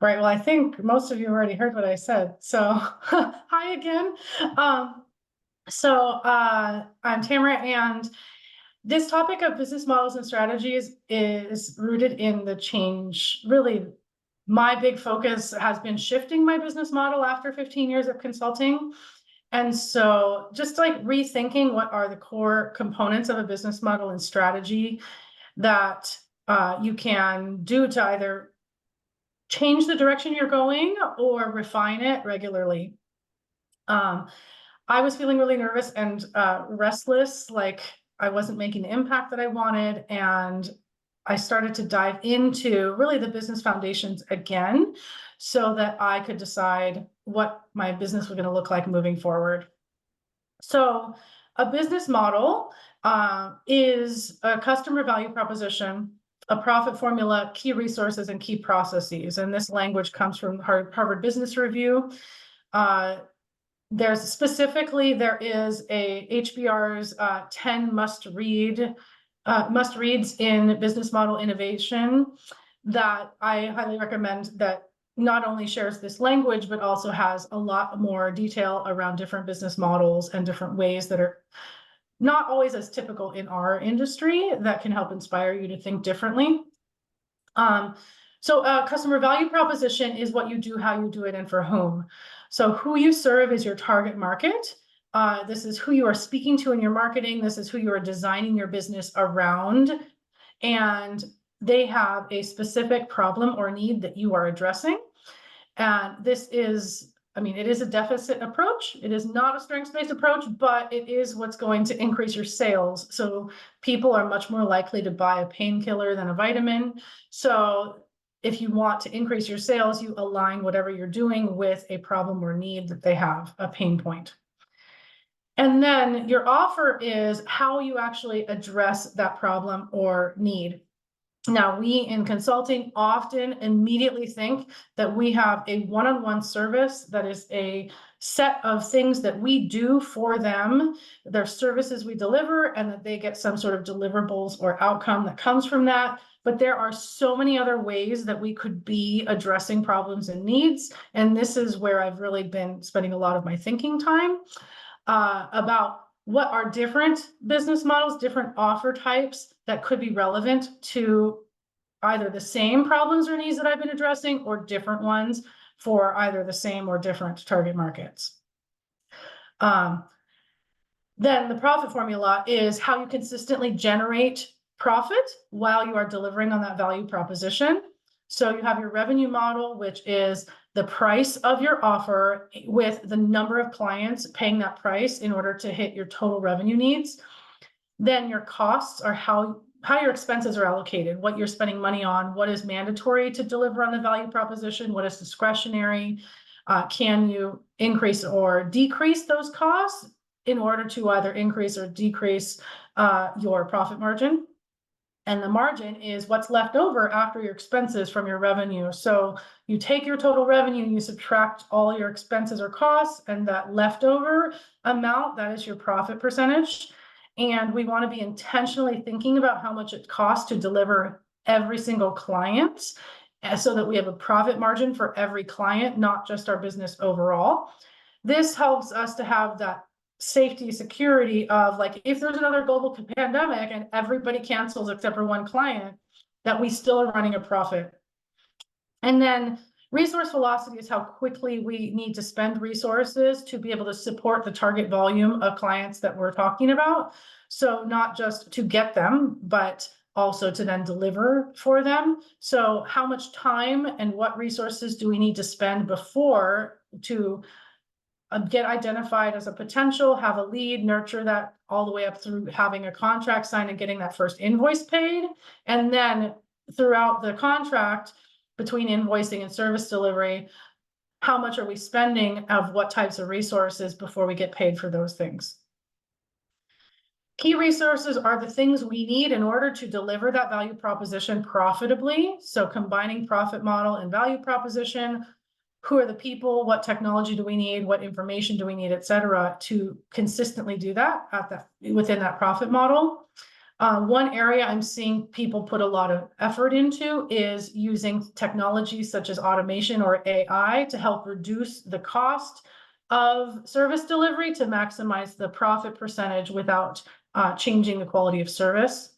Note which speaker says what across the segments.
Speaker 1: Right. Well, I think most of you already heard what I said. So, hi again. Um, I'm Tamara, and this topic of business models and strategies is rooted in the change. Really, my big focus has been shifting my business model after 15 years of consulting. And so, just like rethinking what are the core components of a business model and strategy that you can do to either change the direction you're going or refine it regularly. Um, I was feeling really nervous and restless, like I wasn't making the impact that I wanted. And I started to dive into really the business foundations again so that I could decide what my business was going to look like moving forward. So, a business model is a customer value proposition, a profit formula, key resources, and key processes. And this language comes from Harvard Business Review. Uh, there is a HBR's 10 must reads in business model innovation that I highly recommend, that not only shares this language, but also has a lot more detail around different business models and different ways that are not always as typical in our industry that can help inspire you to think differently. So a customer value proposition is what you do, how you do it, and for whom. So who you serve is your target market. This is who you are speaking to in your marketing. This is who you are designing your business around. And they have a specific problem or need that you are addressing. And this is, it is a deficit approach. It is not a strengths-based approach, but it is what's going to increase your sales. So people are much more likely to buy a painkiller than a vitamin. So if you want to increase your sales, you align whatever you're doing with a problem or need that they have, a pain point. And then your offer is how you actually address that problem or need. Now, we in consulting often immediately think that we have a one-on-one service that is a set of things that we do for them. They're services we deliver, and that they get some sort of deliverables or outcome that comes from that. But there are so many other ways that we could be addressing problems and needs. And this is where I've really been spending a lot of my thinking time about what are different business models, different offer types that could be relevant to either the same problems or needs that I've been addressing, or different ones for either the same or different target markets. Then the profit formula is how you consistently generate profit while you are delivering on that value proposition. So you have your revenue model, which is the price of your offer with the number of clients paying that price in order to hit your total revenue needs. Then your costs are how your expenses are allocated, what you're spending money on, what is mandatory to deliver on the value proposition, what is discretionary. Can you increase or decrease those costs in order to either increase or decrease your profit margin? And the margin is what's left over after your expenses from your revenue. So you take your total revenue, you subtract all your expenses or costs, and that leftover amount, that is your profit percentage. And we want to be intentionally thinking about how much it costs to deliver every single client, so that we have a profit margin for every client, not just our business overall. This helps us to have that safety, security of, like, if there's another global pandemic and everybody cancels except for one client, that we still are running a profit. And then resource velocity is how quickly we need to spend resources to be able to support the target volume of clients that we're talking about. So not just to get them, but also to then deliver for them. So how much time and what resources do we need to spend before to get identified as a potential, have a lead, nurture that all the way up through having a contract signed and getting that first invoice paid. And then throughout the contract, between invoicing and service delivery, how much are we spending of what types of resources before we get paid for those things? Key resources are the things we need in order to deliver that value proposition profitably. So combining profit model and value proposition. Who are the people? What technology do we need? What information do we need, et cetera, to consistently do that within that profit model? One area I'm seeing people put a lot of effort into is using technologies such as automation or AI to help reduce the cost of service delivery to maximize the profit percentage without changing the quality of service.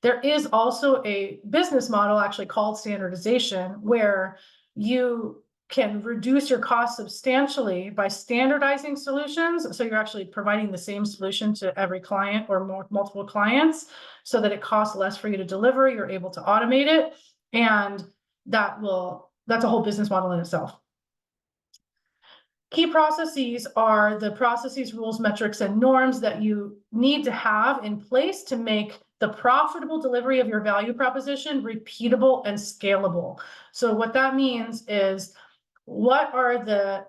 Speaker 1: There is also a business model actually called standardization, where you can reduce your costs substantially by standardizing solutions. So you're actually providing the same solution to every client or multiple clients so that it costs less for you to deliver. You're able to automate it. And that's a whole business model in itself. Key processes are the processes, rules, metrics, and norms that you need to have in place to make the profitable delivery of your value proposition repeatable and scalable. So what that means is, what are the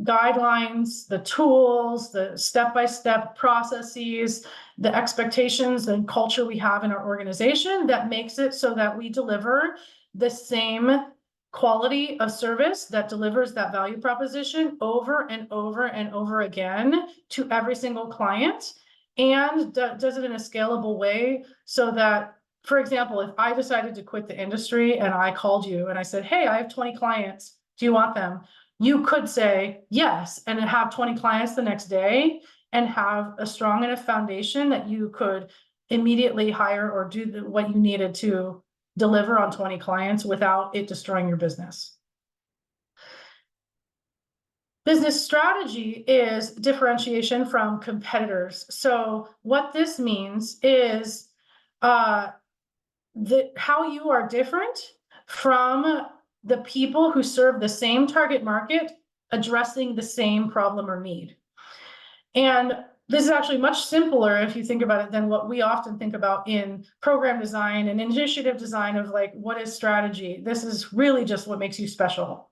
Speaker 1: guidelines, the tools, the step-by-step processes, the expectations and culture we have in our organization that makes it so that we deliver the same quality of service that delivers that value proposition over and over and over again to every single client, and does it in a scalable way so that, for example, if I decided to quit the industry and I called you and I said, hey, I have 20 clients, do you want them? You could say yes, and have 20 clients the next day and have a strong enough foundation that you could immediately hire or do what you needed to deliver on 20 clients without it destroying your business. Business strategy is differentiation from competitors. So what this means is how you are different from the people who serve the same target market, addressing the same problem or need. And this is actually much simpler if you think about it than what we often think about in program design and initiative design of like, what is strategy? This is really just what makes you special.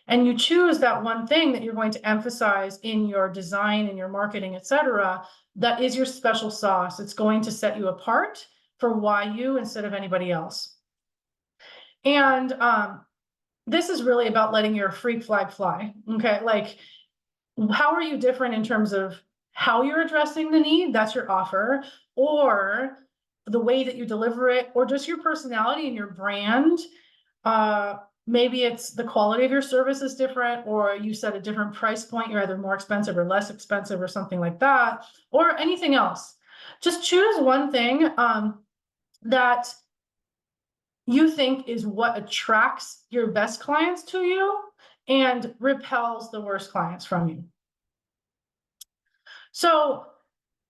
Speaker 1: And you choose that one thing that you're going to emphasize in your design and your marketing, et cetera, that is your special sauce. It's going to set you apart for why you instead of anybody else. And this is really about letting your freak flag fly. Okay, like, how are you different in terms of how you're addressing the need? That's your offer, or the way that you deliver it, or just your personality and your brand. Maybe it's the quality of your service is different, or you set a different price point. You're either more expensive or less expensive or something like that, or anything else. Just choose one thing that you think is what attracts your best clients to you and repels the worst clients from you. So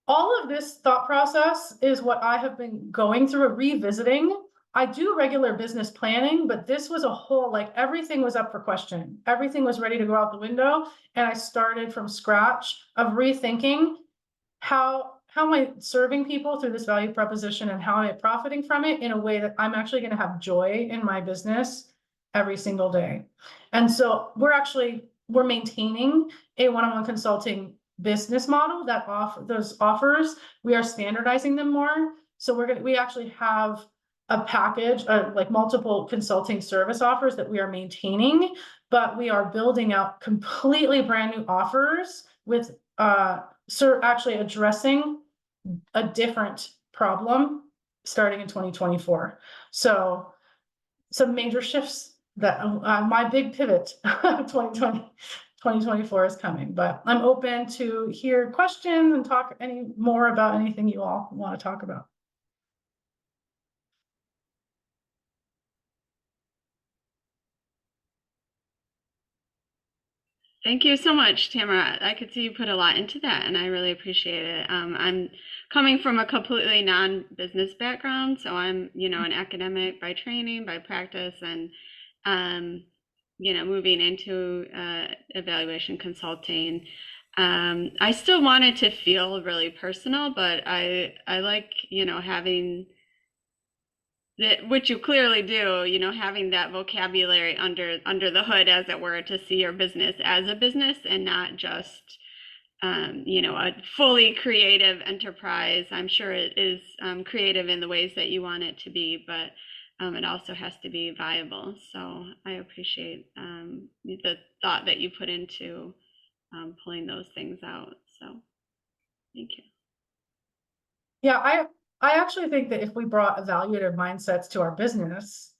Speaker 1: all of this thought process is what I have been going through, revisiting. I do regular business planning, but this was a whole, like, everything was up for question. Everything was ready to go out the window. And I started from scratch of rethinking how am I serving people through this value proposition, and how am I profiting from it in a way that I'm actually going to have joy in my business every single day. And so we're maintaining a one-on-one consulting business model that those offers. We are standardizing them more. So we actually have a package of like multiple consulting service offers that we are maintaining, but we are building out completely brand new offers with actually addressing a different problem starting in 2024. So some major shifts that my big pivot 2024 is coming, but I'm open to hear questions and talk any more about anything you all want to talk about.
Speaker 2: Thank you so much, Tamara. I could see you put a lot into that, and I really appreciate it. I'm coming from a completely non-business background, so I'm, an academic by training, by practice, and moving into evaluation consulting. I still want it to feel really personal, but I like, having that, which you clearly do, having that vocabulary under the hood, as it were, to see your business as a business and not just, a fully creative enterprise. I'm sure it is creative in the ways that you want it to be, but it also has to be viable. So I appreciate the thought that you put into pulling those things out. So thank you.
Speaker 1: Yeah, I actually think that if we brought evaluative mindsets to our business,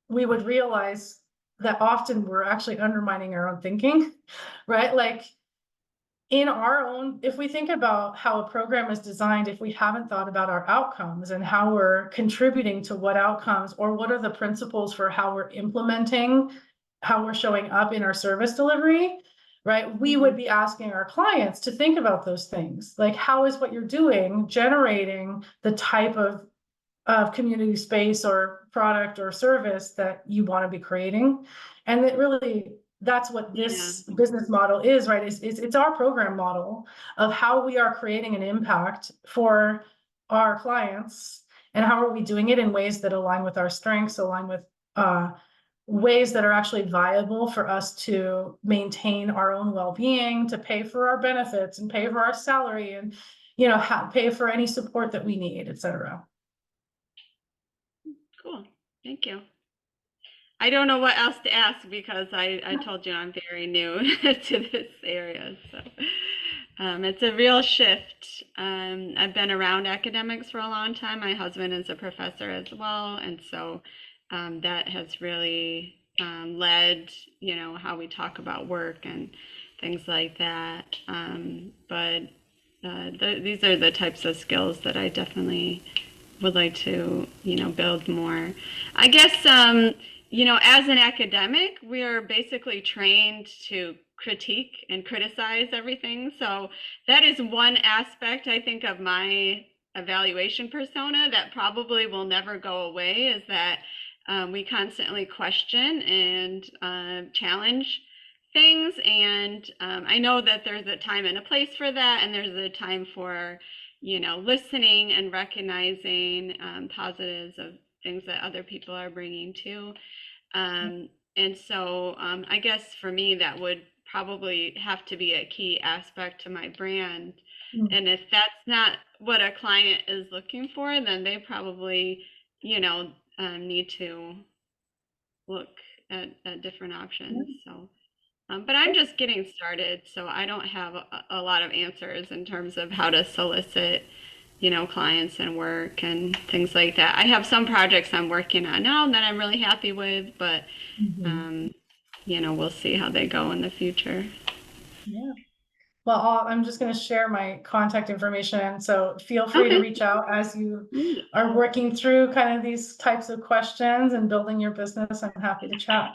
Speaker 1: we would realize that often we're actually undermining our own thinking, right? Like in our own, if we think about how a program is designed, if we haven't thought about our outcomes and how we're contributing to what outcomes, or what are the principles for how we're implementing, how we're showing up in our service delivery, right? We would be asking our clients to think about those things. Like, how is what you're doing generating the type of community space or product or service that you want to be creating? And that really, that's what
Speaker 2: Yeah.
Speaker 1: this business model is, right? It's our program model of how we are creating an impact for our clients, and how are we doing it in ways that align with our strengths, align with ways that are actually viable for us to maintain our own well-being, to pay for our benefits and pay for our salary, and pay for any support that we need, et cetera.
Speaker 2: Cool. Thank you. I don't know what else to ask because I told you I'm very new to this area. So it's a real shift. I've been around academics for a long time. My husband is a professor as well. And so that has really led, how we talk about work and things like that. But these are the types of skills that I definitely would like to, build more. I guess, as an academic, we are basically trained to critique and criticize everything. So that is one aspect, I think, of my evaluation persona that probably will never go away, is that we constantly question and challenge things. And I know that there's a time and a place for that, and there's a time for listening and recognizing positives of things that other people are bringing too. And so I guess for me, that would probably have to be a key aspect to my brand. And if that's not what a client is looking for, then they probably, need to look at different options. So. But I'm just getting started, so I don't have a lot of answers in terms of how to solicit, clients and work and things like that. I have some projects I'm working on now that I'm really happy with, but, we'll see how they go in the future.
Speaker 1: Yeah. Well, I'm just going to share my contact information. So feel free to
Speaker 2: Okay.
Speaker 1: reach out as you
Speaker 2: Neat.
Speaker 1: are working through kind of these types of questions and building your business. I'm happy to chat.